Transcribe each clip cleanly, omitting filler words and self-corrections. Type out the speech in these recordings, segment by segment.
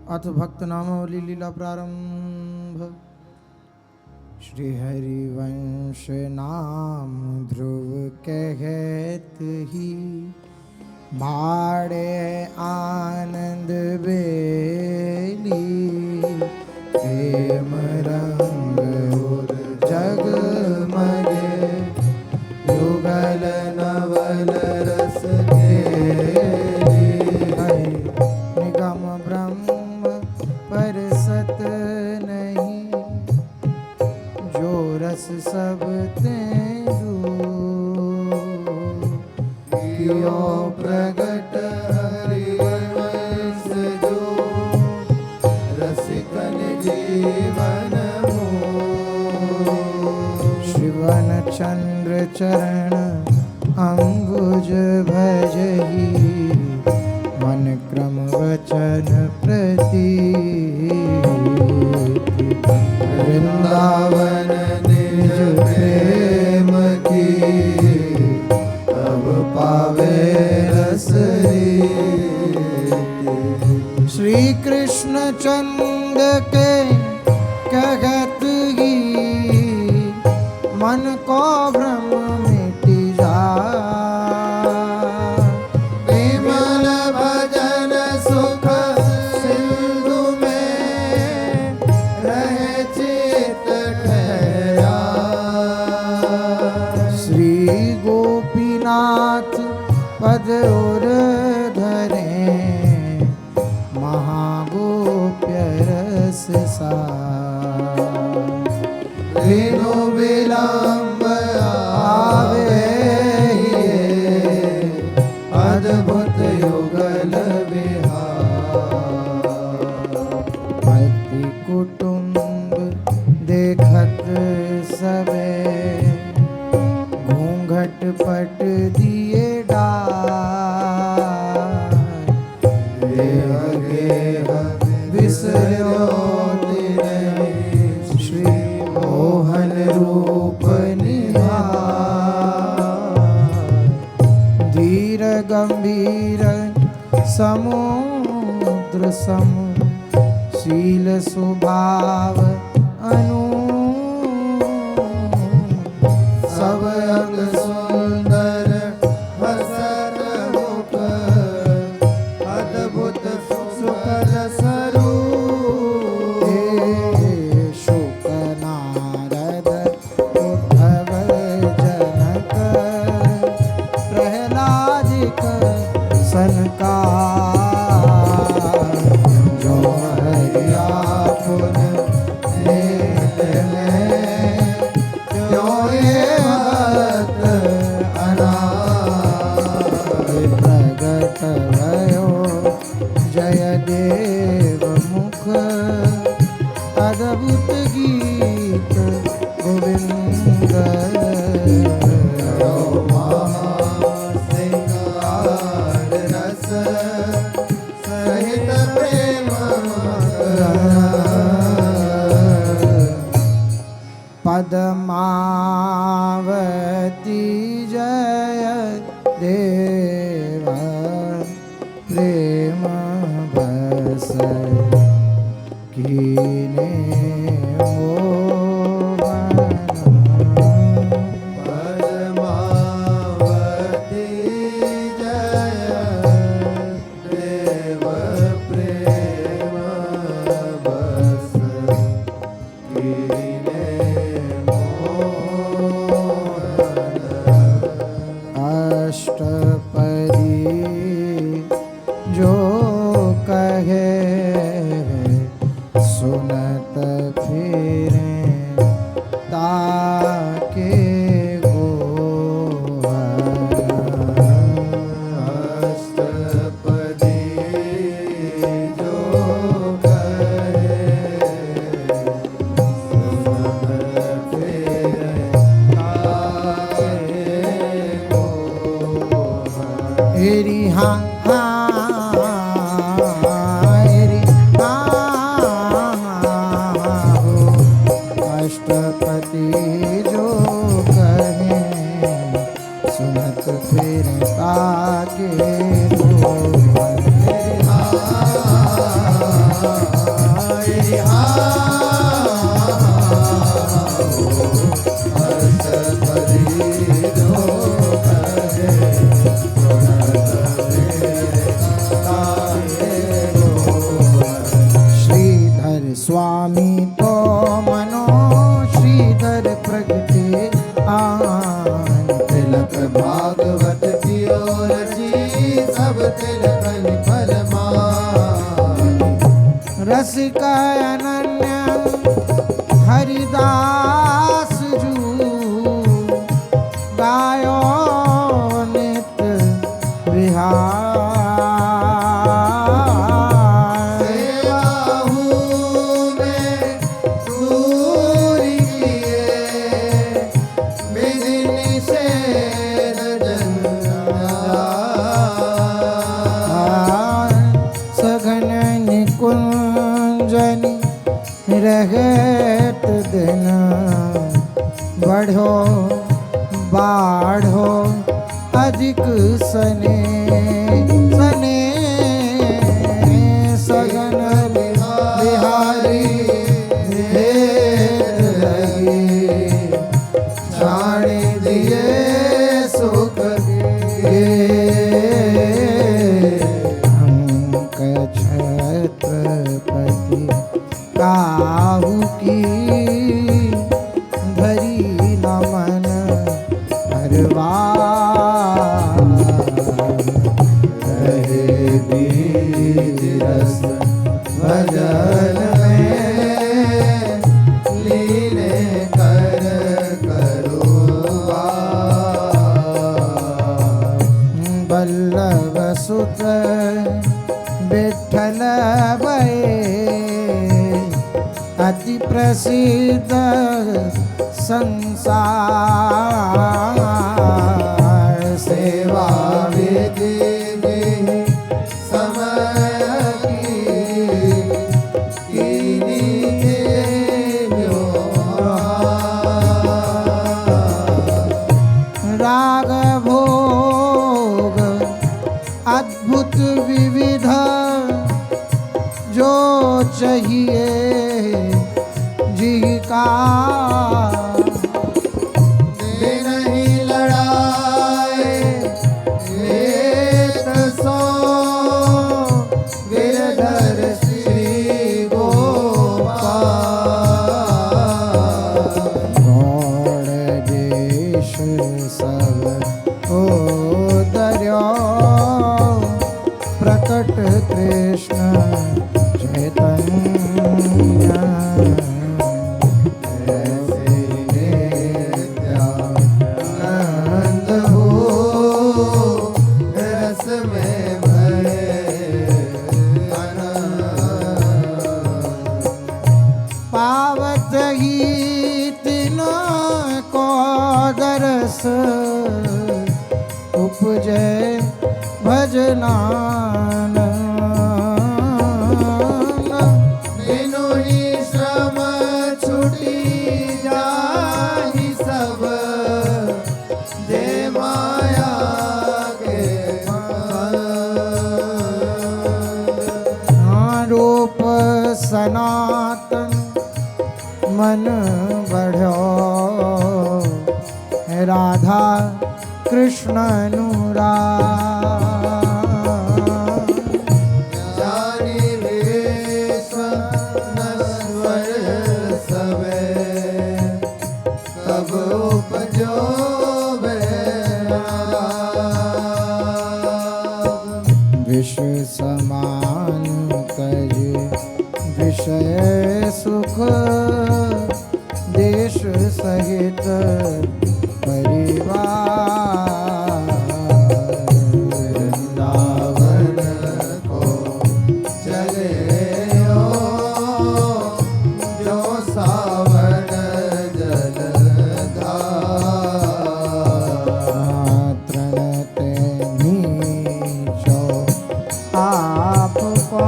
अथ भक्त नामावली लीला प्रारंभ। श्री हरिवंश नाम ध्रुव कहत ही, बाड़े आनंद बेली। प्रेम रंग उर जगमगे, युगल नवल रस खेली। निगम ब्रह्म पर सत नहीं, जो रस सब तेरू। कियो प्रगट हरिवंश जो, रसिकन जीवन मोह। शिवन चंद्र चरण अंबुज भजही, मन क्रम वचन प्रति। वृंदावन निज प्रेम की, तब पावे रस रीति। श्री कृष्ण चंद के कहत ही, मन को भ्रम मिट जाए। विमल भजन सुख सिंधु में, रहे चित ठहरा। श्री गोपीनाथ पद और धरे, महागोप्य रस सार। बिनु विलंब आवे हिये, अद्भुत युगल विहार। पति कुटुंब देखत सबे, घूंघट पट दिए डार। देह गेह विसर्यो तिनहि, श्री मोहन रूप निहार। धीर गंभीर समुद्र सम, शील स्वभाव अनूप। सब अंग सुंदर हसन मुख, अद्भुत सुखद स्वरूप। शुक नारद उद्धव जनक, प्रहलादिक सनकार। जो हरिया पुन लेत हैं, त्यों ये भक्त अनाथ। प्रगट भयो जय देव मुख, अद्भुत गीत गोविंद। महासिंगार रस सहित प्रेम पद्मावती जय देव, प्रेम बस कीने मोहन। पद्मावती जय देव, प्रेम बस कीने मोहन। अष्टपदी जो कहे, सुनत फिरे ताके गोहर। अष्टपदी जो कहे, सुनत फिरे ताके गोहर। हेरी हाँ अष्टपति जो कहे, सुनत फिर ताके गोहर। स्वामी तो मनो श्रीधर प्रगटे आन। तिलक भागवत की ओर जी सब तिलकन परमान। रस का अनन्य हरिदास जू गायो नित्य विहार। रहत दिन बढ़ो बाढ़ो अधिक सने सने। सगन बिहारी भेद लगे छाड़ दिए सुख के। अंक छत्रपति काहू की धरी नमन हरवार। रहे बीज रस भजन में लीने कर करुवार। बल्लभ सुत विठ्ठल भये अति प्रसिद्ध संसार। सेवा विधि समय की राग भोग अद्भुत विविध जो चाहिए जी का। दे नहीं लड़ाए एक सो गिरधर श्री गोपाल। गौड़ देश सब उदर्यो प्रकट कृष्ण चैतन्य। पावत ही तीनों को दरस उपजे भजनान। बिनु ही श्रम छुटी जाहि सब जे माया के रूप सनातन मन बढ़ो। राधा कृष्ण अनुराग। जानी नश्वर सवे तब उपजो विष समान कर विषय सुख देश सहित परिवार। वृंदावन को चले हो जो सावन जलधार। तृणते नीचो आपको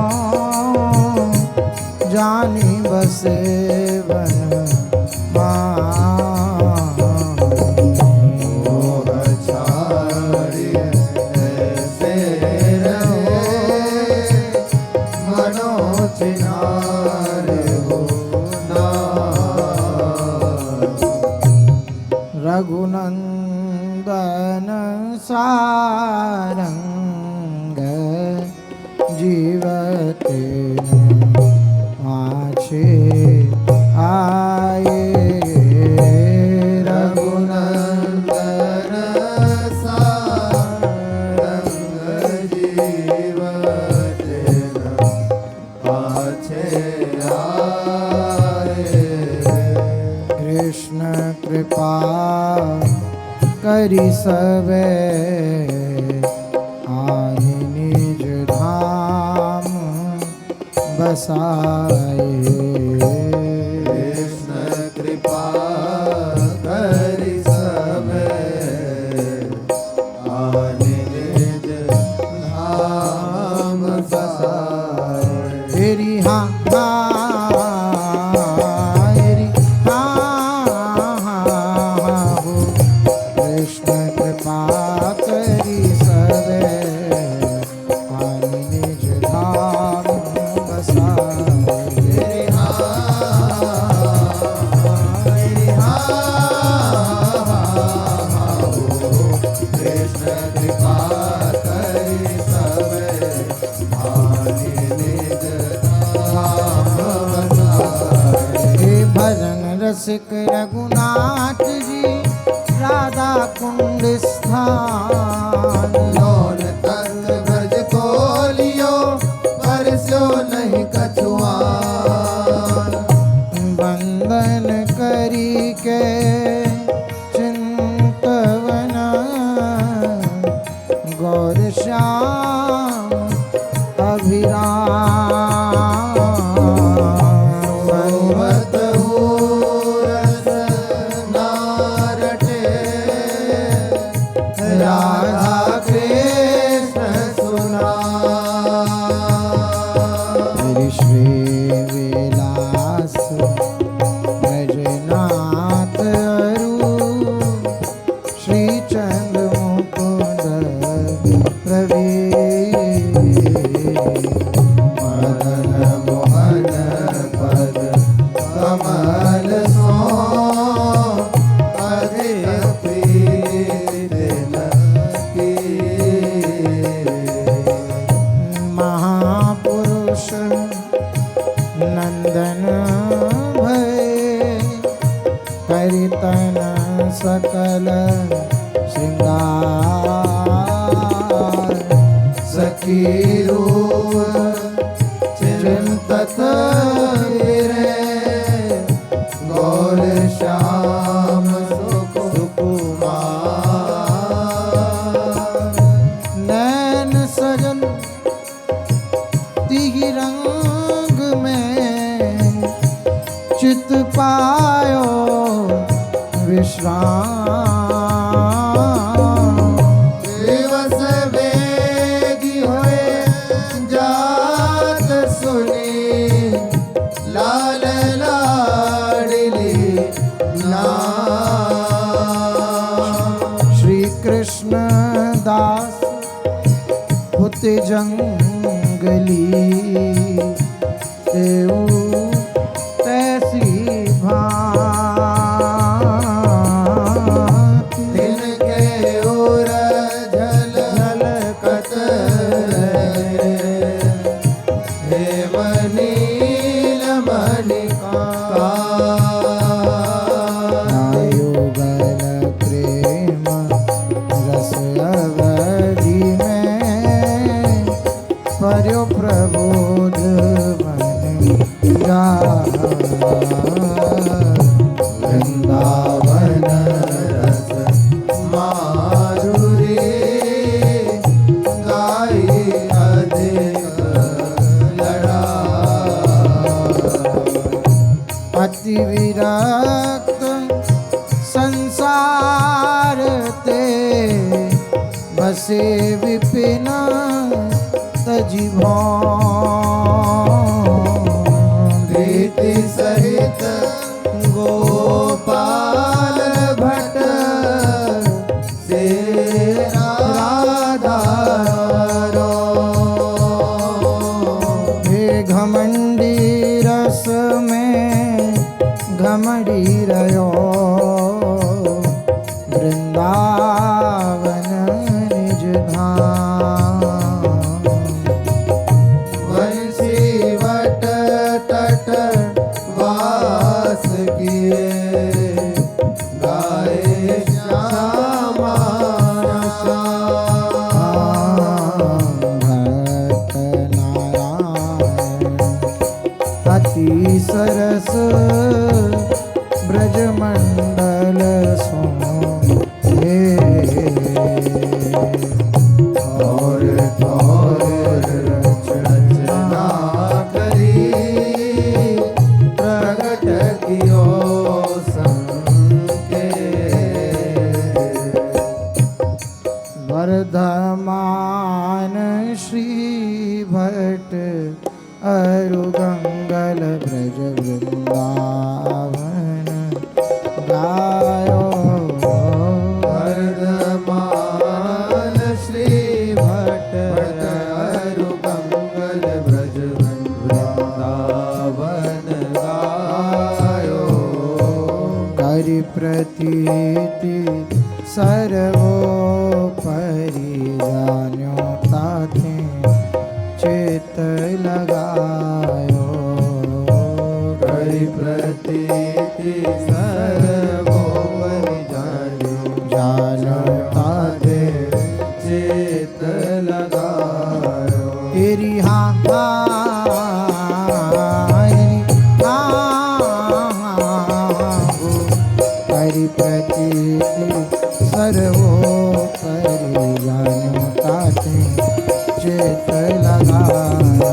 जानी बसे वन मनोचिनार रंग जीवते आछे आए रघुनंदन सारंग जीवते आछे आए। कृष्ण कृपा करी सवे आहि निज धाम बसाए। कृष्ण कृपा करी सवे आहि निज धाम बसाए। तेरी हाँ कृष्ण कृपा करी सवे आनि निज धाम बसाए। कृष्ण कृपा करी सवे आनि निज धाम बसाए। भजन रसिक रघुनाथ जी राधा कुंड स्थान। लोन तंग ब्रज को लियो परस्यो नहीं कछुआन। बंदन करी के चिंतवन गौर श्याम अभिराम। राधा कृष्ण सुना श्री विलास ब्रजनाथ अरु श्री चंद मुकुंद प्रवीण। मदन मोहन पद कमल सो अधिक प्रीत महापुरुष नंदन भय परितन सकल श्रृंगार। सखी रूप चिंतत रे गौर श्याम सुकुमार। नैन सजल रंग में चित पायो विश्राम। दिवस वेगी होए जात सुनी लाल लाडली नाम। श्री कृष्ण दास होते जंगली तेऊ तैसी भांति। तिनके ओर झलकत हे नील मणिका। युगल प्रेम रस अवधि में पर्यो प्रबोध मन जा। वृंदावन रस माधुरी गाई अधिक लड़ा। अति विरक्त संसार ते बसे विपिन तजी प्रीति सहित गोपाल भट्ट से राधा रो। हे घमंडी रस में घमड़ी रयो वृंदावन रे। अति सरस ब्रजमंडल सोहे और रचना करी प्रगट कियो संके वर्धमान श्री भट्ट अरुगंगल ब्रज वृंदावन गायो वर्धमान श्री भट्ट अरुगंगल ब्रज वृंदावन गायो करि प्रतीति सर्वोपरि जान्यो ताते चित लगायो करि प्रतीति सर्वोपरि जान्यो ताते चित लगायो तेरी हाँ करि प्रतीति सर्वोपरि जान्यो ताते चित लगायो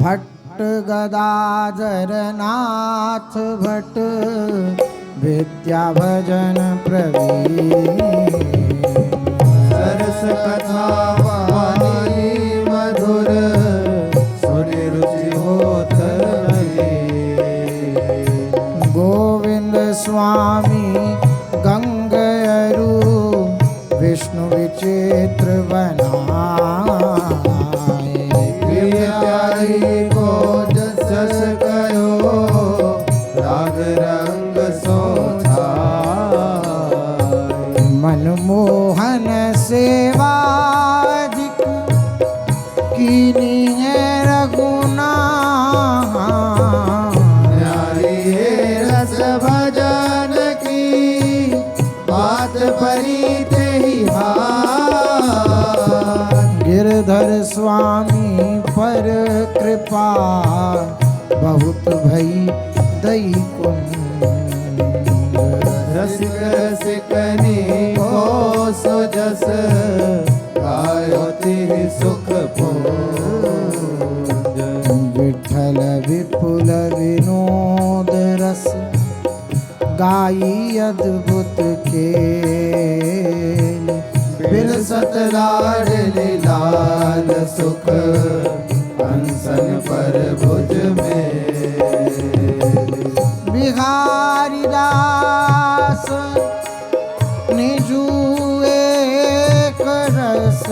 भट्ट गदाधर नाथ भट्ट विद्या भजन प्रवीण सरस कथा वाणी मधुर सुनि रुचि होत गोविंद स्वामी गंगयरु विष्णु विचित्र बनाए प्यारी को जस कयो राग रंग सोचाय मनमोहन सेवाधिक कीनी है रघुनाथ न्यारी रस भजन की बात परी ते ही हाथ गिरधर स्वामी पर कृपा बहुत भई दई कुंज रसिक रसिकनी हो सो जस गायो तेरी सुख पुंज विठल विपुल विनोद रस गाई अद्भुत के बिरसत लाडली लाल सुख हंसन पर भुज में बिहारी दास निजू एक रस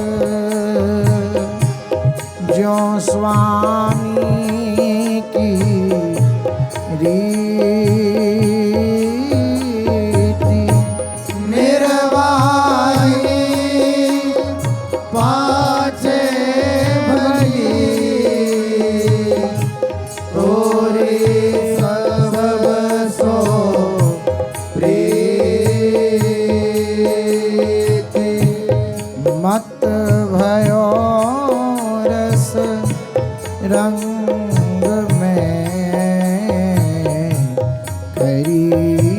ज्यों स्वामी की रीति निर्वाही पाछे भली तोरी सब सो प्रीति मत भयो रस रंग में करी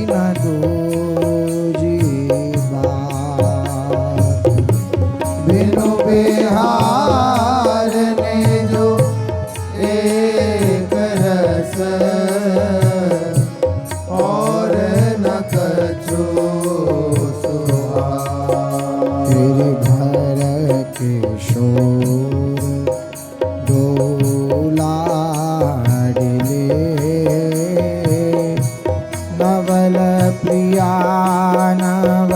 न दूजी बात बिनु बिहार ने जो एक रस और न कछु सुहाए तेरे घर के शोर डोलाडले नवल प्रिया नव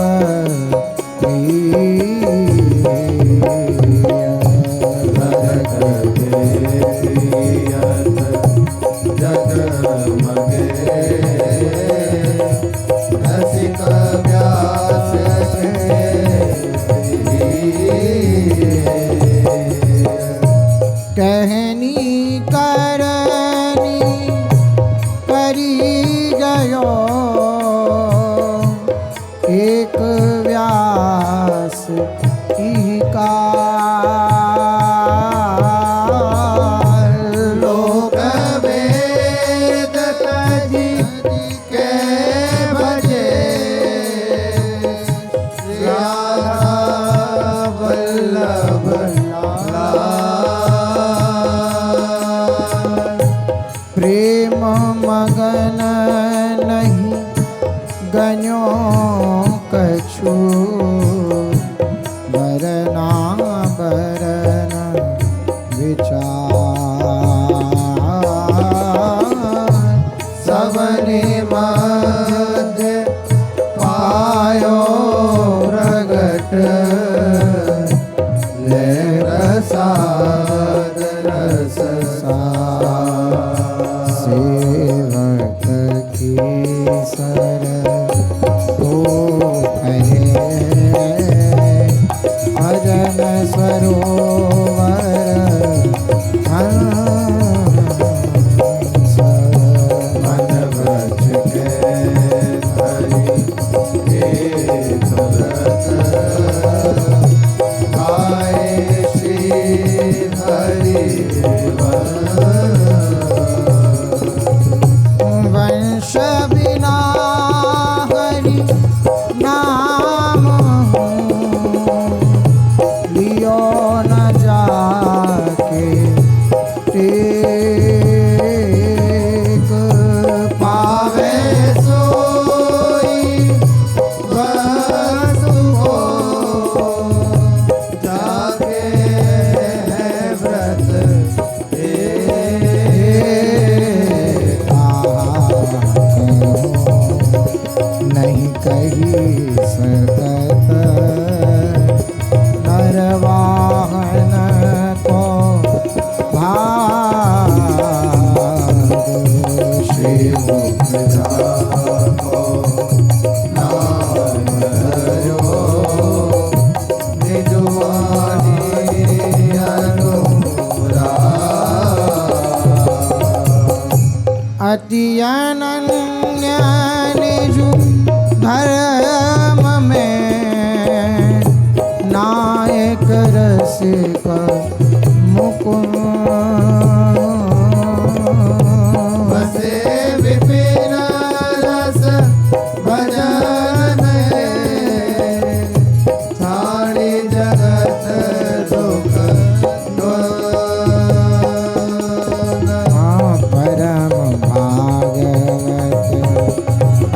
मगन नहीं गण्यो कछु बरना बरन विचार सबने मध्य पायो प्रगट ले प्रसाद रस सेवक की सर तो कहे भजन सरोवर हंस मन व्रज के हरि के तुरत आए श्री हरि वंश बिना हरि नाम लियो न जाके टेक पावे सोई वस्तु हो जाके है व्रत नहीं कही सकत नरवाहन को भाग श्री मुख जाको नाम हरो निज वाणी अनुराग अति अनन्य निजु धर्म में नायक रसिक मुकुंद बसे विपिन रस भजन में छाड़ी जगत दुख द्वंद परम भागवत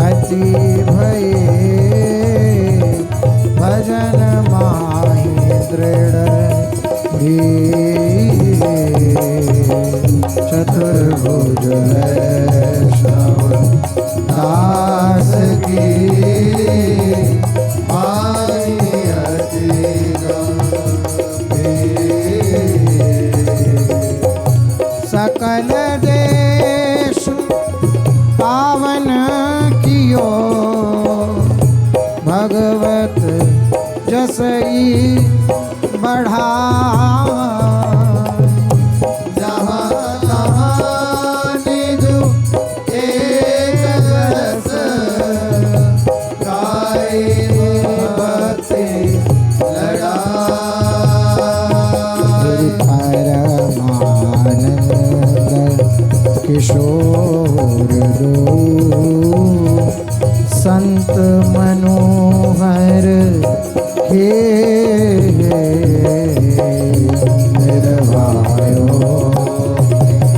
अति भये भजन माहि दृढ़ धीर चतुर्भुज वैष्णव दास की वाणी अति गंभीर सकल देश पावन कियो भगवत जसई बढ़ा जहाँ तहाँ निज एक रस गाई भक्ति लड़ाई परमानंद किशोर दो संत मनोहर हे निर्वायो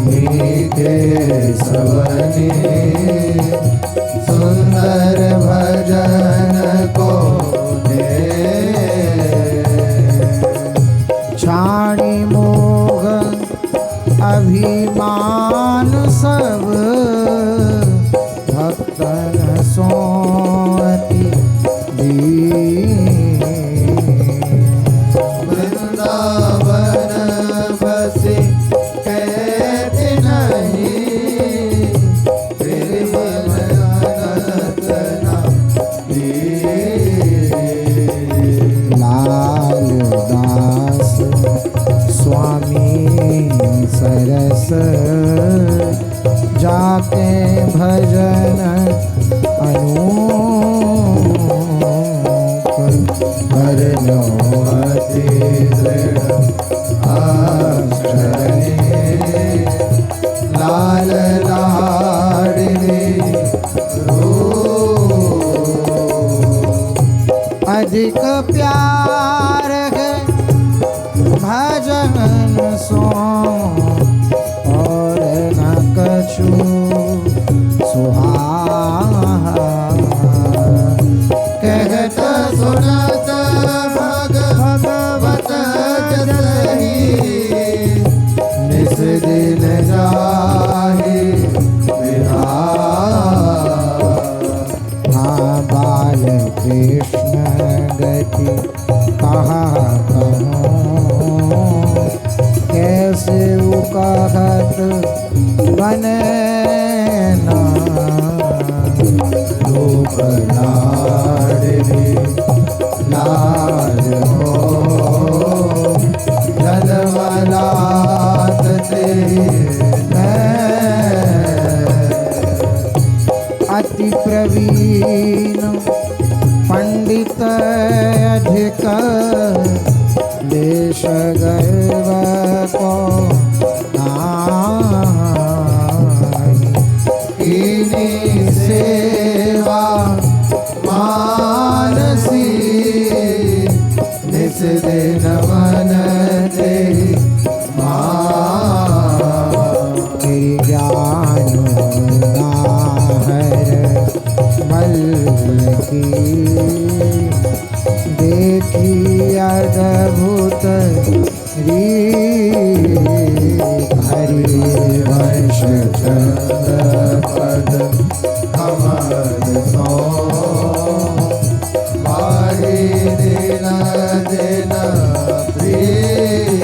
मीठे सवने सुंदर भजन को दे छाणी मोह अभिमान सब भक्तन सोती दीन वृंदावन बसे कहते नहीं फिर मन अनंत नामी लाल दास स्वामी सरस जाके भजन अनूप हरनो अति दृढ़ आश्रय लाल लाडली रूप अधिक प्यार है भजन सो और न कछु कहत बने ना। रूप लाडली लाल हो जलमलात तेरी अति प्रवीण पंडित अधिक देश गर्व को इनी सेवा मानसी निस दिन मन तेरी ज्ञान हर बल की देखी अद्भुत हरि वंश चंद पद कमल सो हरि दिन दिन प्रिय।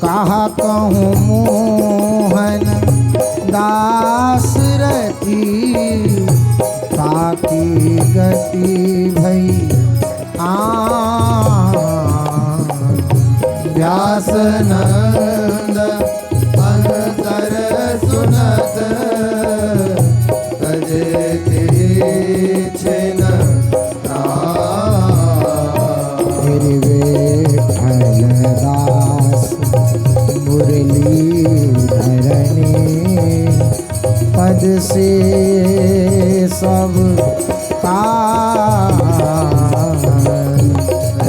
कहा कहूँ मोहन दास रती ताकी गति भई व्यासनंद अंतर सुनत तजे छिन दास मुरली धरने पद से सब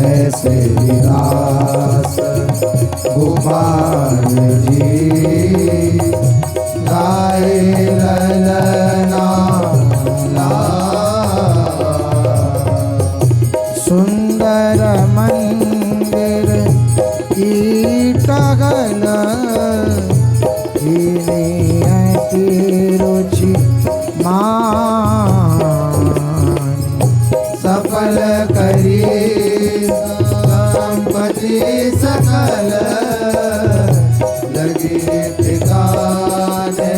ऐसे दास गोपाल जी गाए ललना सुंदर मंदिर ईटगल अति रुचि मान सफल करी संपत्ति सकल लगी ठिकाने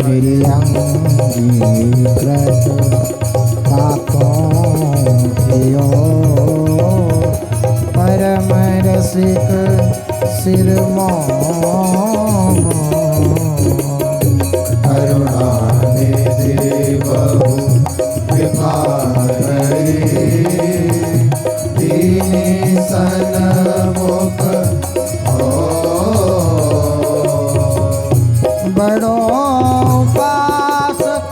मेरी अंगीकृत परम रसिक सिरमो करुणा निधि बहु कृपा करी दीनी सन्मुख हो बड़ो उपासक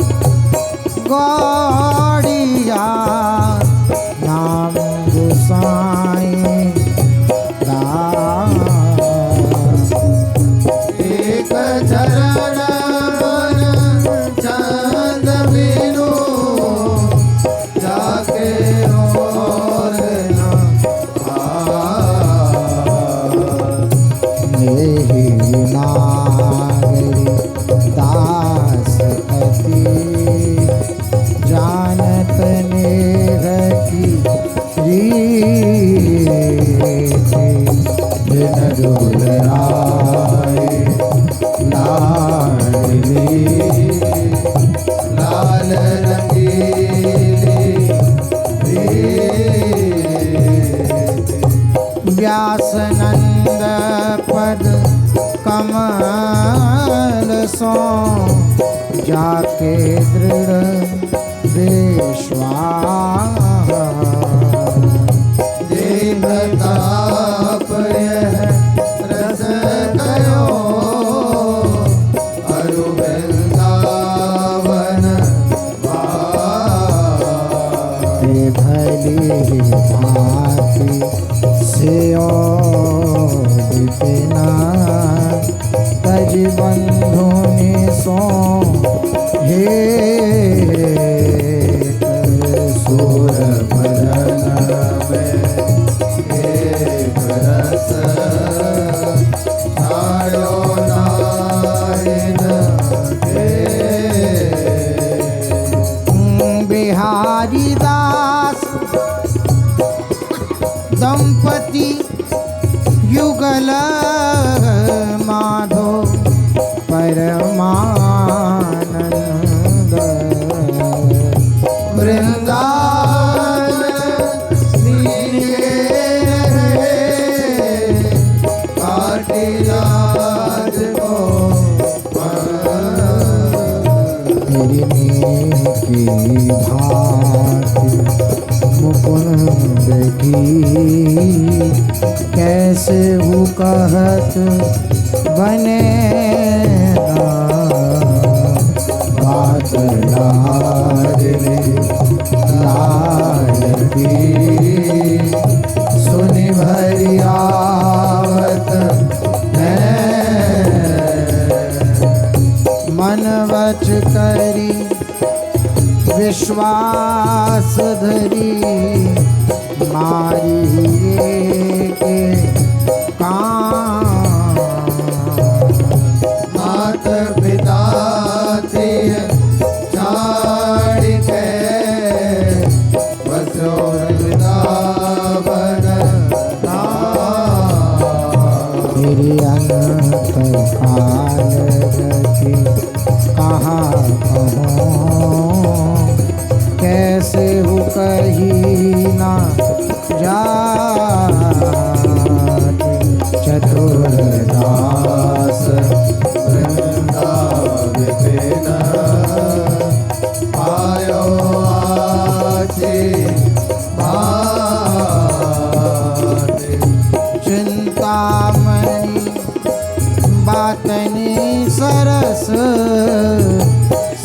गौड़िया नाम गुसाई दास एक चरण मन चंद बिनु जाके और ना नेहि नागरी दास अति जानत नेह की रीति दिन दुलराए लाडली लाल रंगीली व्यासनंद पद कमल सो जाके दृढ़ विश्वास प्रताप यह रस कयो अरु वृंदावन भली भांति सेओ बिपिना तज बंधुनि सो हे सुर भजन में एक रस छायो नाइन के बिहारी दास दंपति युगल माधो परमानंद वृंदावन नीके काटिलाज को तेरी नेकी भांति मुकुंद की कैसे वो कहत बने बात लाल की सुनि भरी आवत है मन वच करी विश्वास धरी मारी के काम मात पिता तिय छाड़ के बसो वृंदावन धाम। तेरी अनंत काल गति कहाँ कहूँ कैसे हो कही ना जात चतुरदास वृंदावन आयो आची बात चिंतामणि बातनी सरस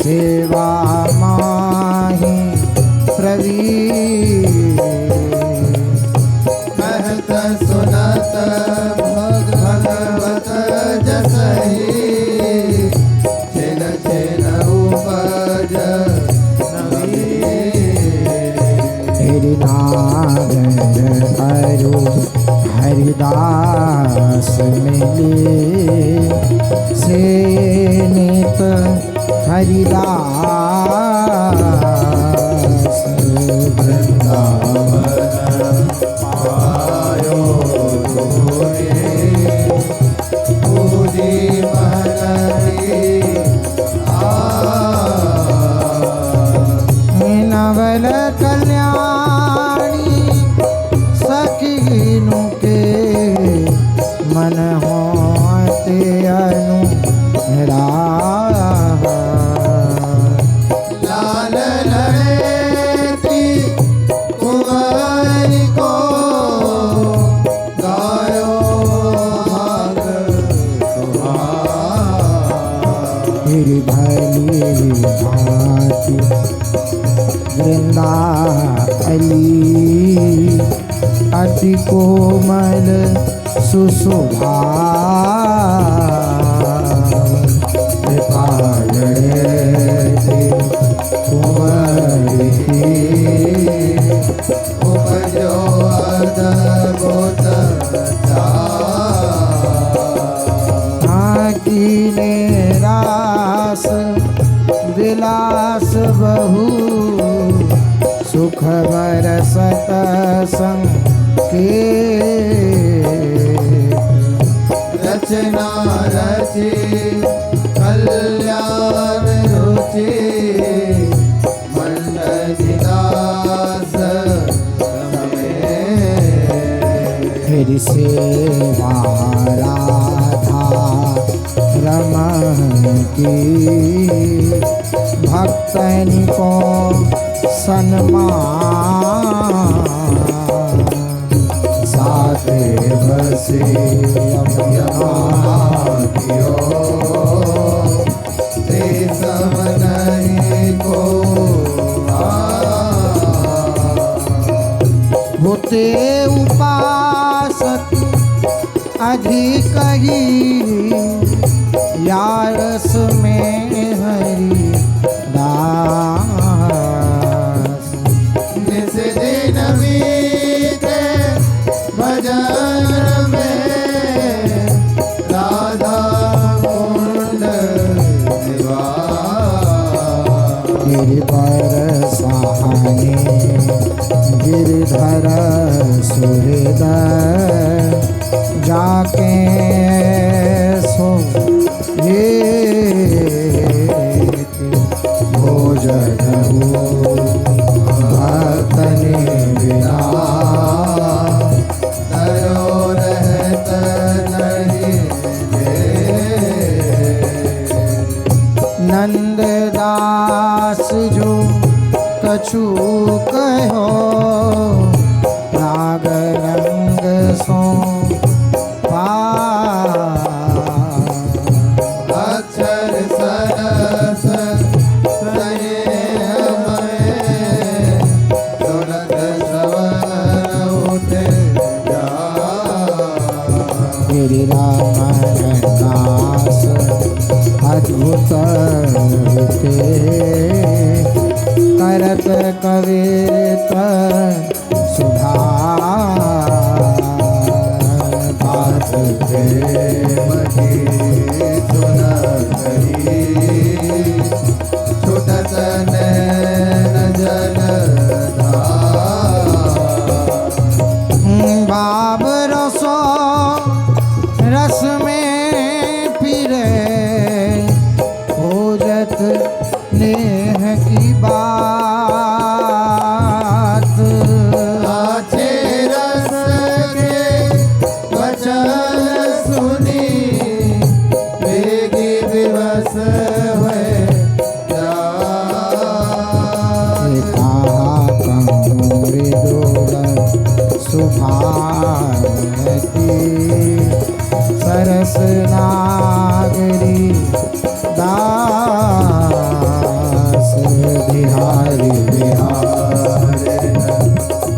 सेवा माही प्रवीण कहत सुनत भगवत जसहि छिन छिन उपज तेरी नागर करो हरिदास मिले से नित हरिदास वृंदावन आयो पूजी मनरी नवल कल्याणी सखीनु के मन होते अनुराग लाल लड़ेती कुंवर को गायो भाग सुहाग। तेरी भली भांति वृंदावली अति कोमल सुशोभाव पालड़ेती कुंवर की उपजो अद्भुत चाल। की रास विलास बहु सुख बरसत संग के रचना रची कल्याण रुचि मंडली दास फिर सेवा राधा रमन की भक्तन को सन्मान साथे बसे अभियानियो ते समनहि को होते उपासक अधिक ही यारस में हरि दास निस दिन बीते भजन में राधा कुंड निवास। गिरधर सहाने गिरधर सुहृदय जाके सो ये भोजन भक्तनि बिना तरो रहत नहीं नंददास जो कछु कहो राग रंग सो अक्षर सरस संयमय सुनत श्रवण उठे जा गिरिरामदास अद्भुत रूपे करत कवित सुधा बात प्रेम की सुनहि छुटत नैन जलधार बाब रसो रस में फिरे खोजत नेह की बात आछे रस के वचन सुनी वेगी विवश हुए जा कहा कहूँ मृदुल सुभावती सरस नागरी दास बिहारी बिहारे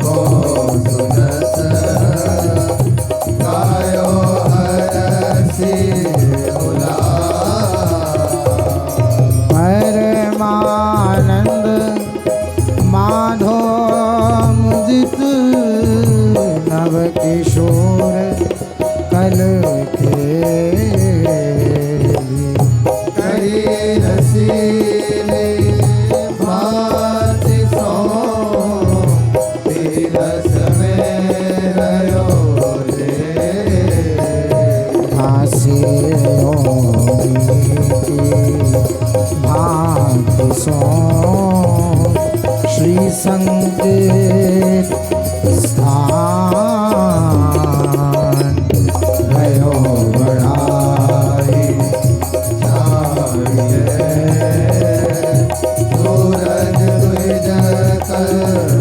को सुनस गायो हरसि उल्लास परमानंद माधो मुदित नव किशोर कल के करी रसीले भांति सो तीरस में रयो रे भासी भांत सो श्री संकेत स्थान भयो बड़ाई चाहिए सूरज द्विज कल्याण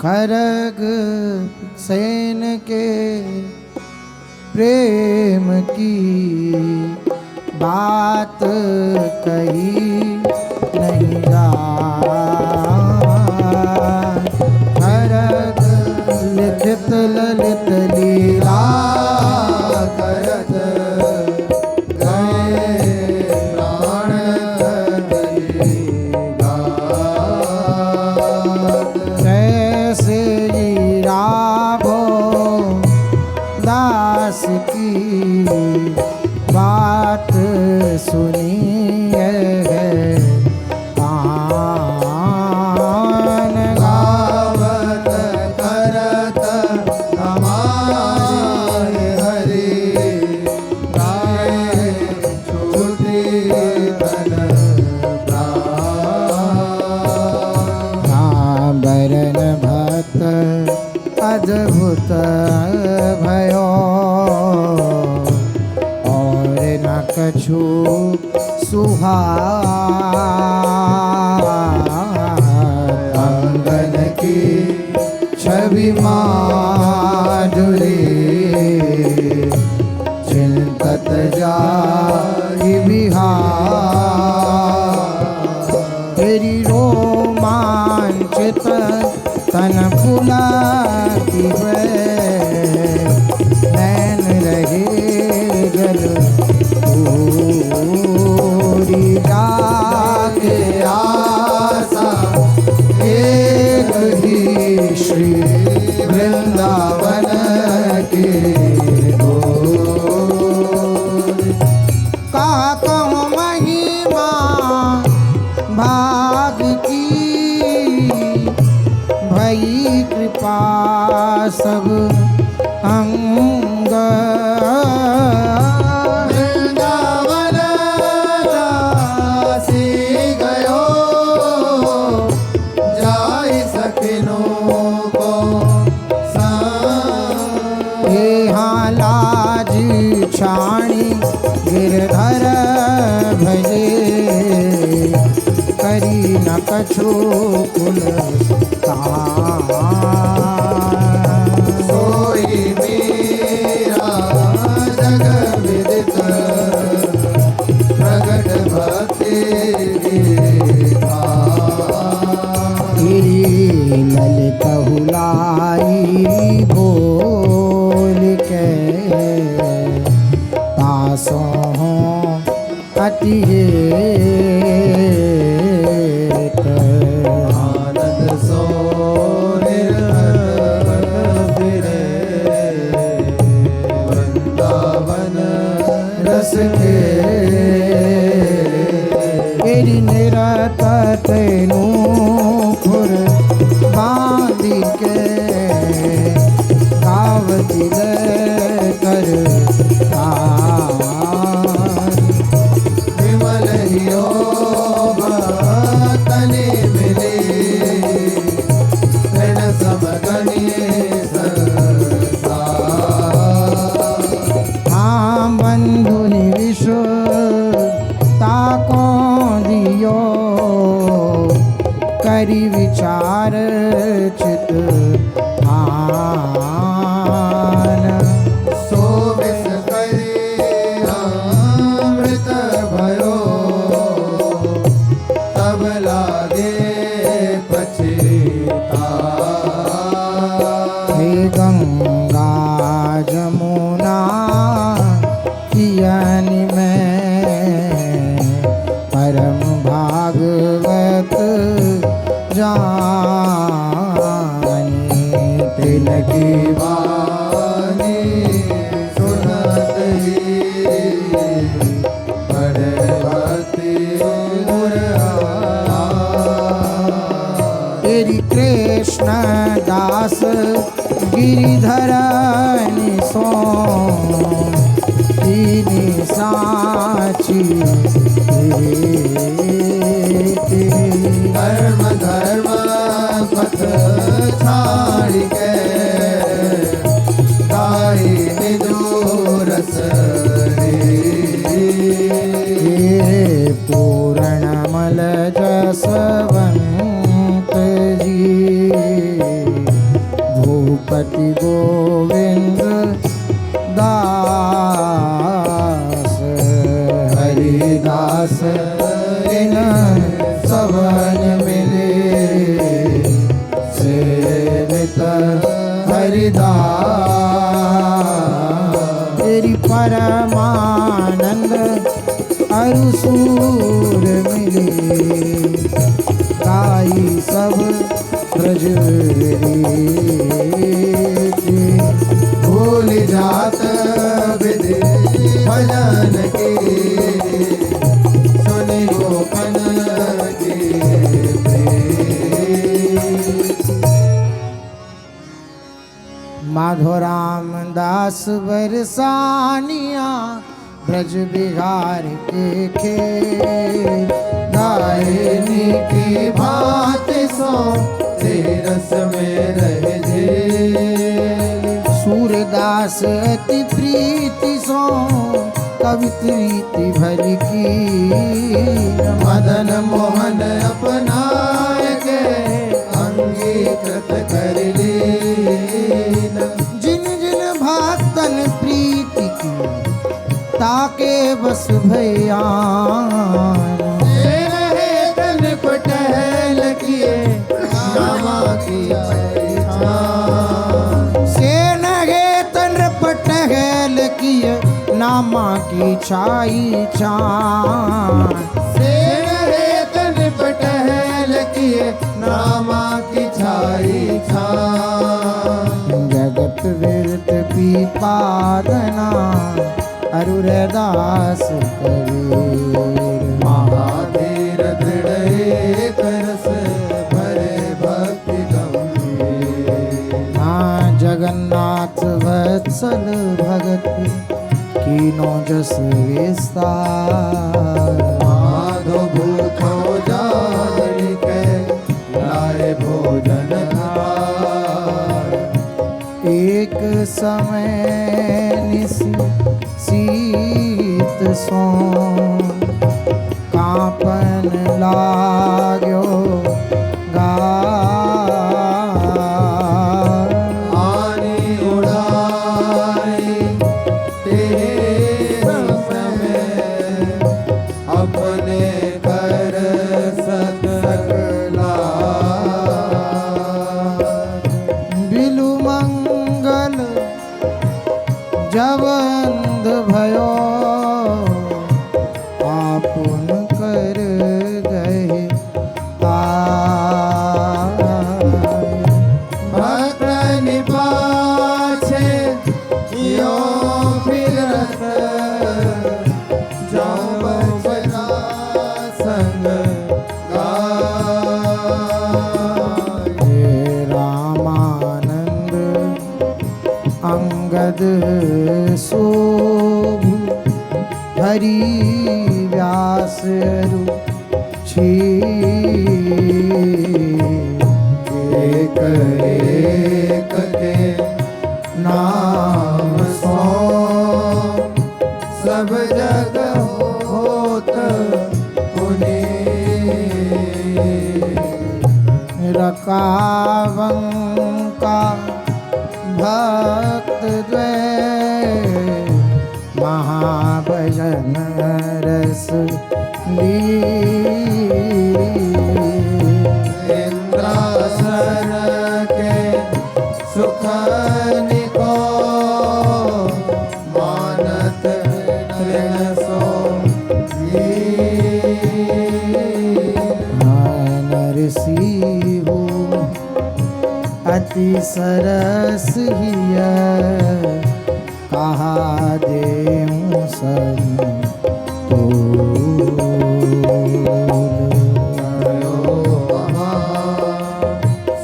खरग सेन के प्रेम की बात कही नहीं जाए खरग लिखित ललित लीला करत गए प्राण तली गात कैसे जी राघो दास की बात सुनी है कान गावत करत हमारे हरि गाए छुटी तन प्राण बरन भक्त अद्भुत भयो और न कछु अंगन की छवि माधुरी चिंतत जाई बिहार तेरी रोमांचित तन फुलाती है नैन रहे गल पूरी जाके आसा एक ही श्री वृंदावन के दो का कहूँ महिमा कृपा सब अंग वृंदावन दासी गयो जाय सकिनो को संग। यहाँ लाज छाणी गिरधर भजे करी न कछु कुल सोई मेरा जग विदित प्रगट भक्ति देखा। ललित हुलाई बोल के तासों अति हेत आनंद सो निर्हत फिरे वृंदावन रस के। एरी निरत तेनु खुर बांधी के कावती कर विमल हियो तने मिले ऋण समगनी संसार। हाँ बंधु विश्व ताको दियो करी विचार चित आन। सो विष करे अमृत भयो तब लागे पछतावा। हे गंगा जमुना कियनि में परम भागवत जानी तिलकी वाणी सुनत ही बड़े भक्ति मुरारा। तेरी कृष्ण दास गिरिधर निसो दीनी साची धर्म धर्म पथ छाड़ के गाई निजोरस पूर्ण मल जसवंत जी भूपति गोविंद दास हरिदास इन सबन मिले सेवित हरिदास। तेरी परमानंद अरुसूर मिले गाई सब ब्रज भूल जात विधि भजन की सुनि गोपन की माधो राम दास बरसानिया ब्रज बिहार के खेल गायनी की भांति सो तेरस में रह जे। सूरदास अति प्रीति सो कवित्री भर की मदन मोहन अपनाय के अंगीकृत कर लीन। जिन जिन भक्तन प्रीति की ताके बस भैया रहे तन पटहल किए नामा किया से नगे तन पटहल किय नामा की छाई चान से रहे तन पटहल किए नामा की छाई छान। जगत विरत पीपादना अरुरदास कबीर महाधीर दृढ़ एक रस भरे भक्ति गंभीर। जगन्नाथ वत्सल भगत कीनो जस विस्तार। माधो भूखो जान के लाए भोजन थार। एक समय निसी शीत सो कांपन लाग्यो आनी उड़ाई तेरे समय अपने कर सकला। बिलु मंगल जब अंध भयो आपुन कर गए भक्त निपाछे यो फिरत जाओ बचना संग गाय। हे रामानंद अंगद शोभु हरि व्यास रुचि। एक एक के नाम सो सब जग होत पुनीत। रकावंका भक्त द्वय महाभजन रस इंद्रासन के सुख निको मानत तृण सो नरसिंह अति सरस हिय कहा देऊं सब तो।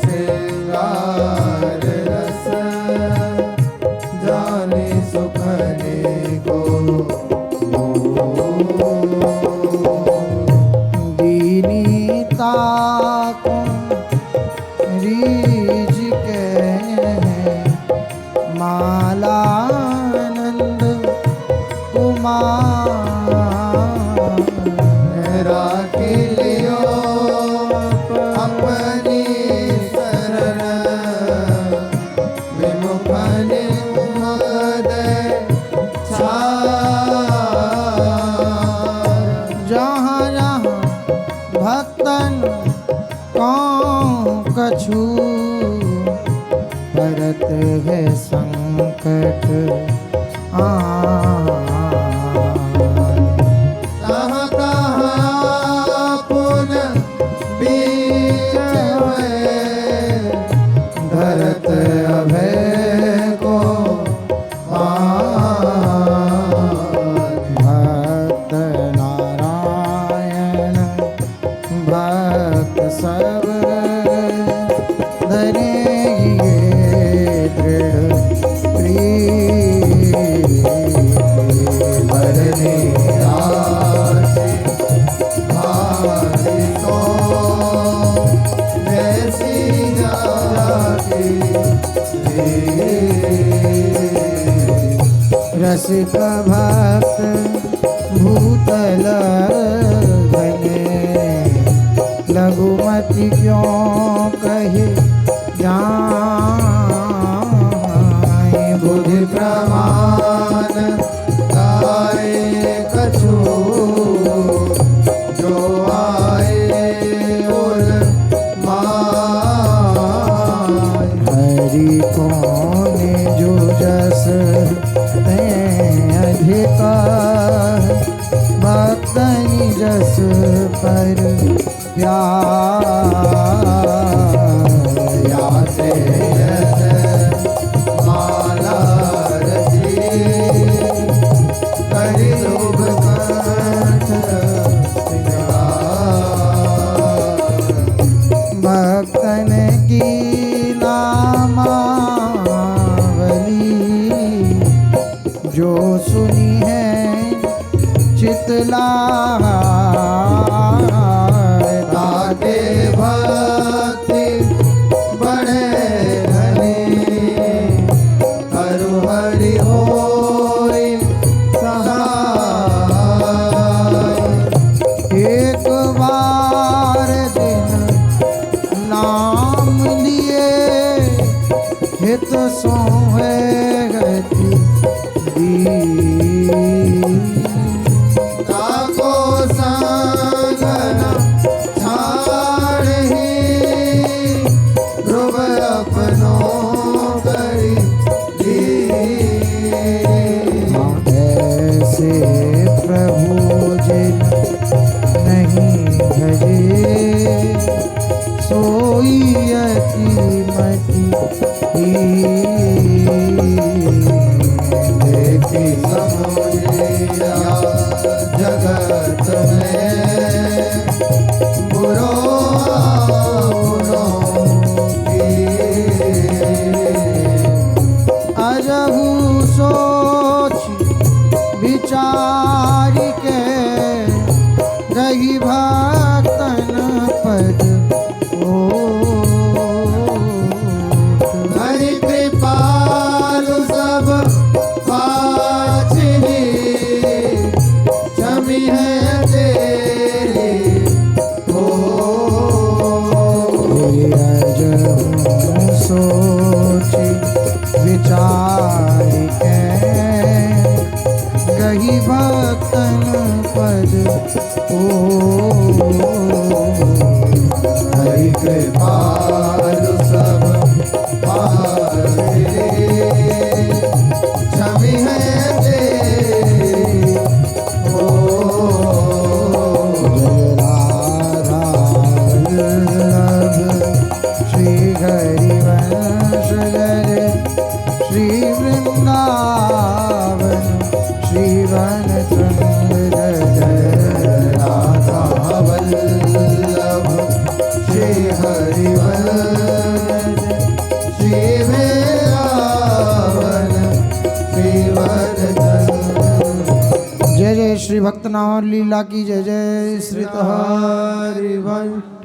श्रृंगार रस जाने सुखने को। दीनीता को रीझ के मालानंद कुमार। राखी लियो अपनी शरण विमुख निमुख दे छार। जहाँ जहाँ भक्तन को कछु परत है संकट कहाँ कहाँ पुन बीच में धरत अभय को भक्त नारायण भक्त सब धरे ये दृढ़ भरने आसे भारी को वैसी जाती रसिक भक्त भूतल घने लघुमति क्यों कहे जाए। बुद्धि प्रमाण गाए कछु जो आए उल माय। हरि को जो जस ते अधिक भक्त जस पर याते यत माला रची करि लोभ कंठ भक्तन की नामा नाम लिए हित सोहे गति दी। ताको संगन छाड़ही ध्रुव अपनो करी दी। ऐसे प्रभु जिन नहीं भजे सोई अति मति देखी समुझिया जगत में बुरो आपनो की। अजहु सोच विचार के गही भक्तन पद हरि कृपालु सब पाछी क्षमी है तेरी हो। अजहु सोच विचार के गही भक्तन पद हरि कृपालु सब पाछी क्षमी है तेरी हो। श्री हरिवंश गर श्री वृंदावन श्री वन चंद्र राधा वल्लभ श्री हरिवंश श्री वृंदावन श्री वनचंद्र। जय जय श्री भक्तनाथ लीला की जय जय श्री हरिवंश।